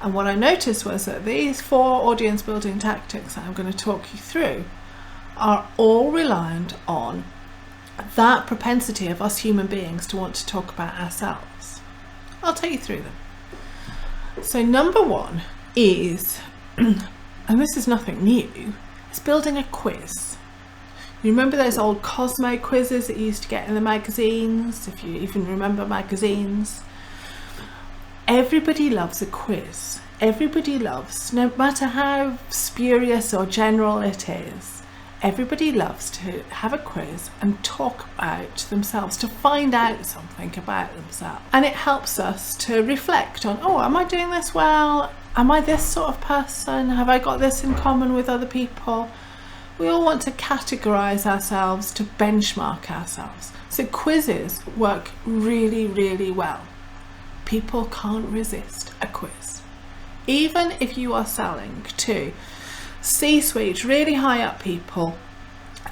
And what I noticed was that these 4 audience building tactics that I'm going to talk you through are all reliant on that propensity of us human beings to want to talk about ourselves. I'll take you through them. So number 1 is, and this is nothing new, is building a quiz. You remember those old Cosmo quizzes that you used to get in the magazines, if you even remember magazines? Everybody loves a quiz. Everybody loves, no matter how spurious or general it is, everybody loves to have a quiz and talk about themselves, to find out something about themselves. And it helps us to reflect on, oh, am I doing this well? Am I this sort of person? Have I got this in common with other people? We all want to categorize ourselves, to benchmark ourselves. So quizzes work really, really well. People can't resist a quiz. Even if you are selling to C-suite, really high up people,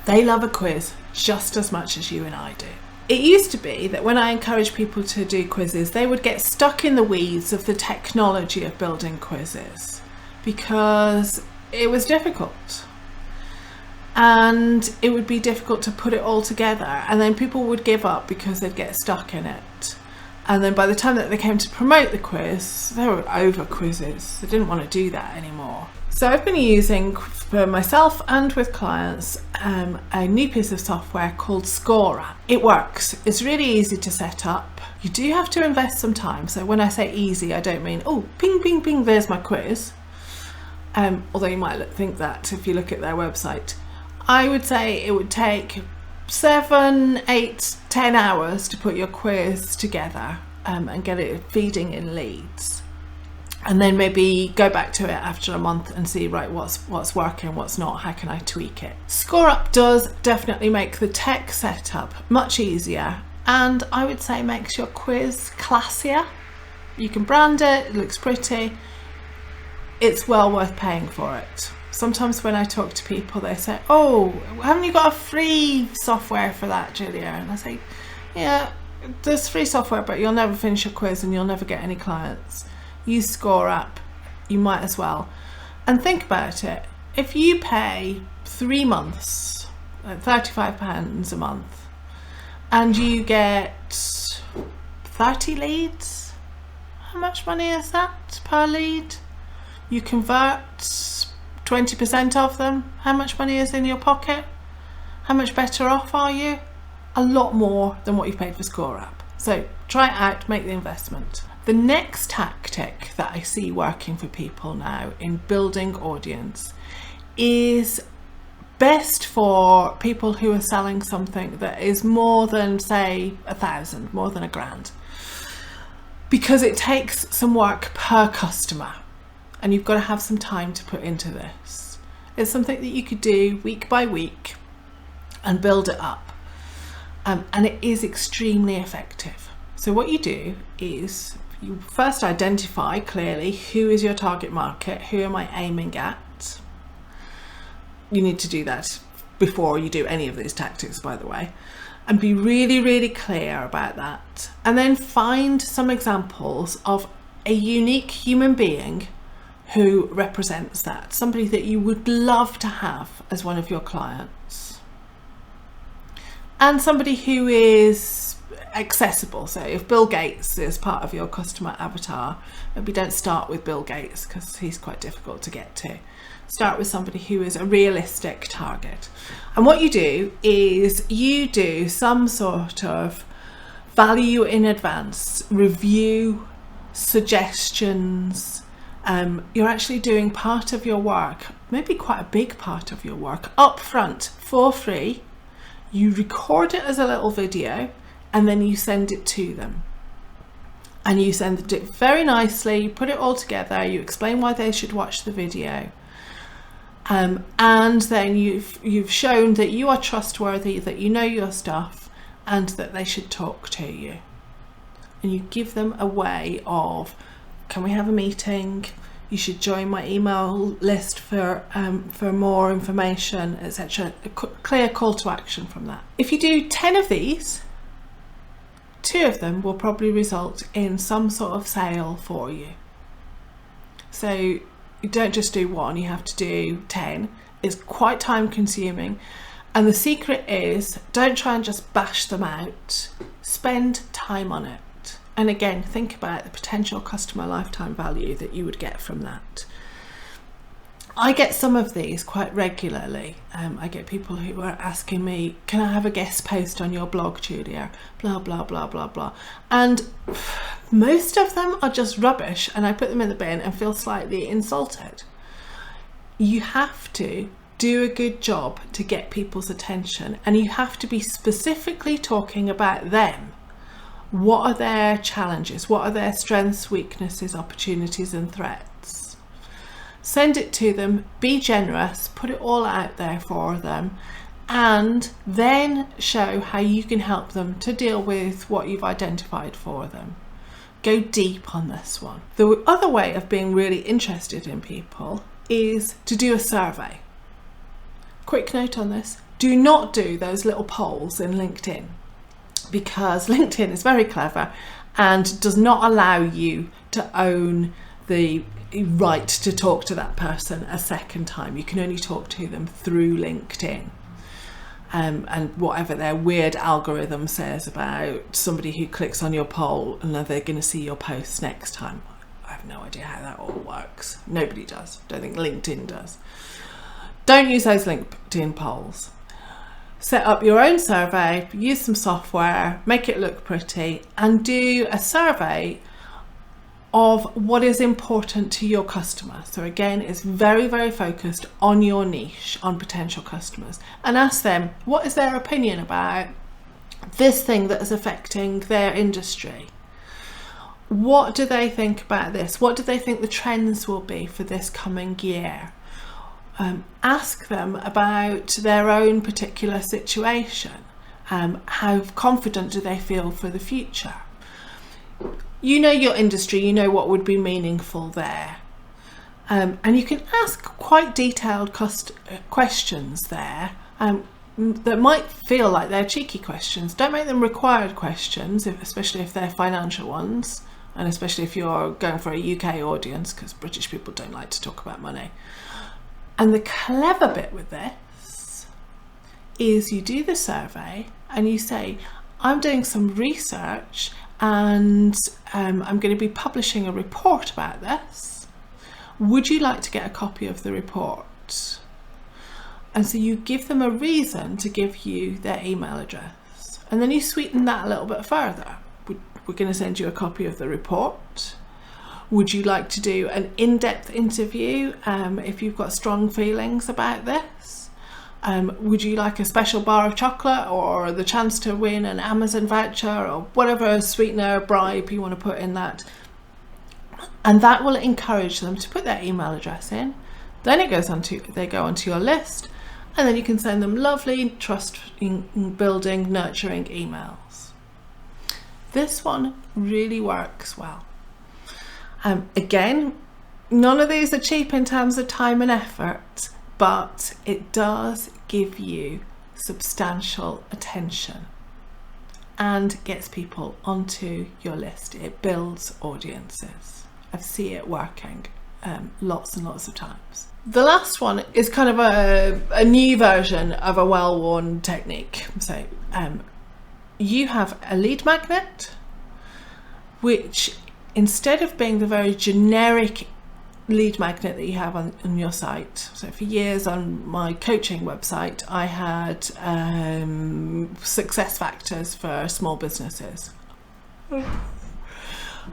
they love a quiz just as much as you and I do. It used to be that when I encouraged people to do quizzes, they would get stuck in the weeds of the technology of building quizzes because it was difficult. And it would be difficult to put it all together, and then people would give up because they'd get stuck in it. And then by the time that they came to promote the quiz, they were over quizzes. They didn't want to do that anymore. So I've been using, for myself and with clients, a new piece of software called Scorer. It works. It's really easy to set up. You do have to invest some time. So when I say easy, I don't mean, oh, ping, ping, ping, there's my quiz. Although you might think that if you look at their website. I would say it would take 7, 8, 10 hours to put your quiz together and get it feeding in leads, and then maybe go back to it after a month and see, right, what's working, what's not, how can I tweak it. ScoreUp does definitely make the tech setup much easier, and I would say makes your quiz classier. You can brand it, it looks pretty, it's well worth paying for it. Sometimes when I talk to people, they say, oh, haven't you got a free software for that, Julia? And I say, yeah, there's free software, but you'll never finish your quiz and you'll never get any clients. Use ScoreUp, you might as well. And think about it. If you pay 3 months, £35 a month, and you get 30 leads, how much money is that per lead? You convert 20% of them, how much money is in your pocket? How much better off are you? A lot more than what you paid for ScoreUp. So try it out, make the investment. The next tactic that I see working for people now in building audience is best for people who are selling something that is more than, say, 1,000, more than £1,000, because it takes some work per customer. And you've got to have some time to put into this. It's something that you could do week by week and build it up. And it is extremely effective. So what you do is you first identify clearly who is your target market, who am I aiming at. You need to do that before you do any of these tactics, by the way, and be really, really clear about that. And then find some examples of a unique human being who represents that, somebody that you would love to have as one of your clients, and somebody who is accessible. So if Bill Gates is part of your customer avatar, maybe don't start with Bill Gates because he's quite difficult to get to. Start with somebody who is a realistic target. And what you do is you do some sort of value in advance review, suggestions. You're actually doing part of your work, maybe quite a big part of your work, up front for free. You record it as a little video and then you send it to them. And you send it very nicely, you put it all together, you explain why they should watch the video. And then you've shown that you are trustworthy, that you know your stuff, and that they should talk to you. And you give them a way of, can we have a meeting? You should join my email list for more information, etc. A clear call to action from that. If you do 10 of these, 2 of them will probably result in some sort of sale for you. So you don't just do one, you have to do 10. It's quite time consuming. And the secret is, don't try and just bash them out. Spend time on it. And again, think about the potential customer lifetime value that you would get from that. I get some of these quite regularly. I get people who are asking me, can I have a guest post on your blog, Julia? Blah, blah, blah, blah, blah. And most of them are just rubbish, and I put them in the bin and feel slightly insulted. You have to do a good job to get people's attention, and you have to be specifically talking about them. What are their challenges? What are their strengths, weaknesses, opportunities, and threats? Send it to them, be generous, put it all out there for them, and then show how you can help them to deal with what you've identified for them. Go deep on this one. The other way of being really interested in people is to do a survey. Quick note on this, do not do those little polls in LinkedIn, because LinkedIn is very clever and does not allow you to own the right to talk to that person a second time. You can only talk to them through LinkedIn. And whatever their weird algorithm says about somebody who clicks on your poll and then they're going to see your posts next time. I have no idea how that all works. Nobody does. Don't think LinkedIn does. Don't use those LinkedIn polls. Set up your own survey, use some software, make it look pretty, and do a survey of what is important to your customer. So again, it's very, very focused on your niche, on potential customers, and ask them, what is their opinion about this thing that is affecting their industry? What do they think about this? What do they think the trends will be for this coming year? Ask them about their own particular situation. How confident do they feel for the future? You know your industry, you know what would be meaningful there. And you can ask quite detailed questions there that might feel like they're cheeky questions. Don't make them required questions, especially if they're financial ones, and especially if you're going for a UK audience, because British people don't like to talk about money. And the clever bit with this is you do the survey and you say, I'm doing some research and I'm going to be publishing a report about this. Would you like to get a copy of the report? And so you give them a reason to give you their email address. And then you sweeten that a little bit further. We're going to send you a copy of the report. Would you like to do an in-depth interview if you've got strong feelings about this? Would you like a special bar of chocolate or the chance to win an Amazon voucher or whatever sweetener bribe you want to put in that? And that will encourage them to put their email address in. Then they go onto your list, and then you can send them lovely, trust-building, nurturing emails. This one really works well. Again, none of these are cheap in terms of time and effort, but it does give you substantial attention and gets people onto your list. It builds audiences. I see it working lots and lots of times. The last one is kind of a new version of a well-worn technique. So you have a lead magnet, which instead of being the very generic lead magnet that you have on your site. So for years on my coaching website, I had success factors for small businesses. I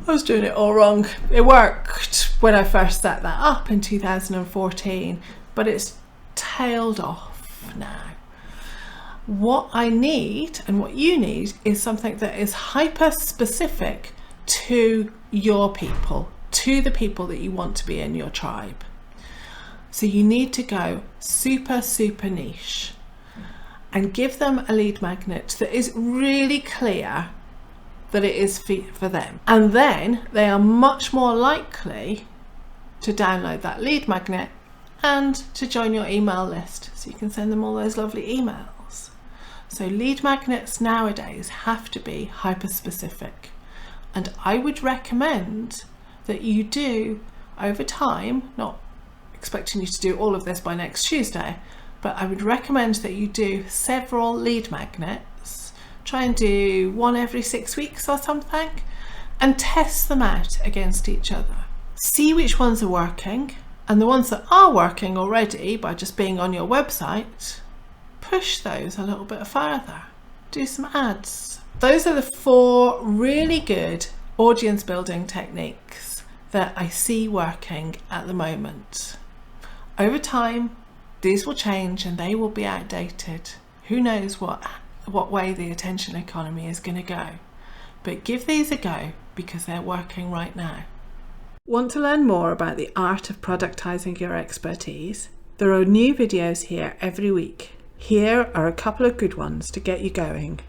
was doing it all wrong. It worked when I first set that up in 2014, but it's tailed off now. What I need and what you need is something that is hyper specific to your people, to the people that you want to be in your tribe. So you need to go super, super niche and give them a lead magnet that is really clear that it is for them. And then they are much more likely to download that lead magnet and to join your email list, so you can send them all those lovely emails. So lead magnets nowadays have to be hyper specific. And I would recommend that you do over time, not expecting you to do all of this by next Tuesday, but I would recommend that you do several lead magnets. Try and do one every 6 weeks or something, and test them out against each other. See which ones are working, and the ones that are working already by just being on your website, push those a little bit further. Do some ads. Those are the 4 really good audience building techniques that I see working at the moment. Over time, these will change and they will be outdated. Who knows what way the attention economy is going to go. But give these a go because they're working right now. Want to learn more about the art of productizing your expertise? There are new videos here every week. Here are a couple of good ones to get you going.